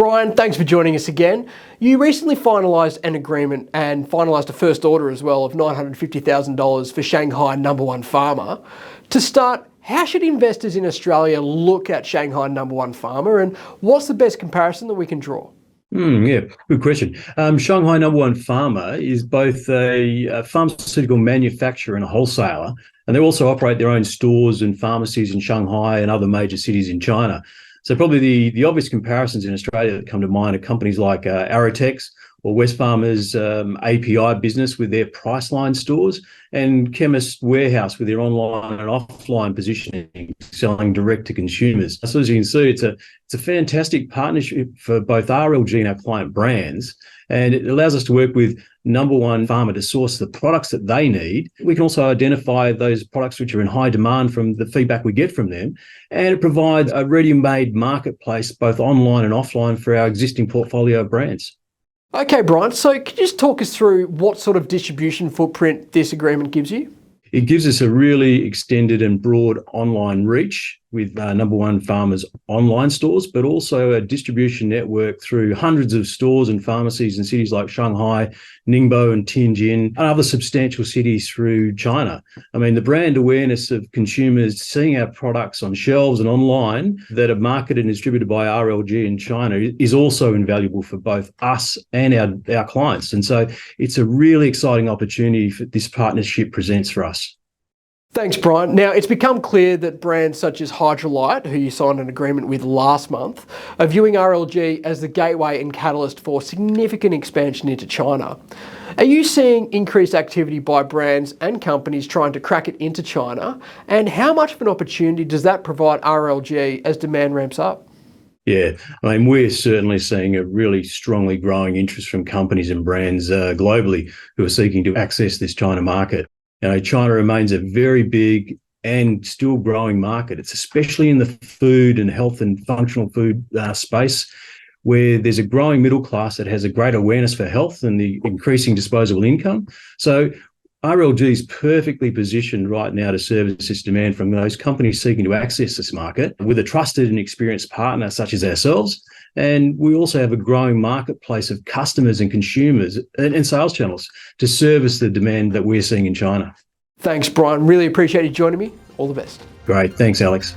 Bryan, thanks for joining us again. You recently finalised an agreement and finalised a first order as well of $950,000 for Shanghai #1 Pharma. To start, how should investors in Australia look at Shanghai #1 Pharma, and what's the best comparison that we can draw? Yeah, good question. Shanghai #1 Pharma is both a pharmaceutical manufacturer and a wholesaler, and they also operate their own stores and pharmacies in Shanghai and other major cities in China. So probably the obvious comparisons in Australia that come to mind are companies like Arrotex or Wesfarmers API business with their Priceline stores, and Chemist Warehouse with their online and offline positioning, selling direct to consumers. So as you can see, it's a fantastic partnership for both RLG and our client brands, and it allows us to work with #1 Pharma to source the products that they need. We can also identify those products which are in high demand from the feedback we get from them, and it provides a ready-made marketplace both online and offline for our existing portfolio of brands. Okay, Bryan, so can you just talk us through what sort of distribution footprint this agreement gives you? It gives us a really extended and broad online reach with #1 Pharma's online stores, but also a distribution network through hundreds of stores and pharmacies in cities like Shanghai, Ningbo and Tianjin, and other substantial cities through China. I mean, the brand awareness of consumers seeing our products on shelves and online that are marketed and distributed by RLG in China is also invaluable for both us and our clients. And so it's a really exciting opportunity that this partnership presents for us. Thanks, Bryan. Now, it's become clear that brands such as Hydralyte, who you signed an agreement with last month, are viewing RLG as the gateway and catalyst for significant expansion into China. Are you seeing increased activity by brands and companies trying to crack it into China? And how much of an opportunity does that provide RLG as demand ramps up? Yeah, I mean, we're certainly seeing a really strongly growing interest from companies and brands globally who are seeking to access this China market. You know, China remains a very big and still growing market. It's especially in the food and health and functional food space, where there's a growing middle class that has a great awareness for health and the increasing disposable income. So RLG is perfectly positioned right now to service this demand from those companies seeking to access this market with a trusted and experienced partner such as ourselves. And we also have a growing marketplace of customers and consumers and sales channels to service the demand that we're seeing in China. Thanks, Bryan. Really appreciate you joining me. All the best. Great. Thanks, Alex.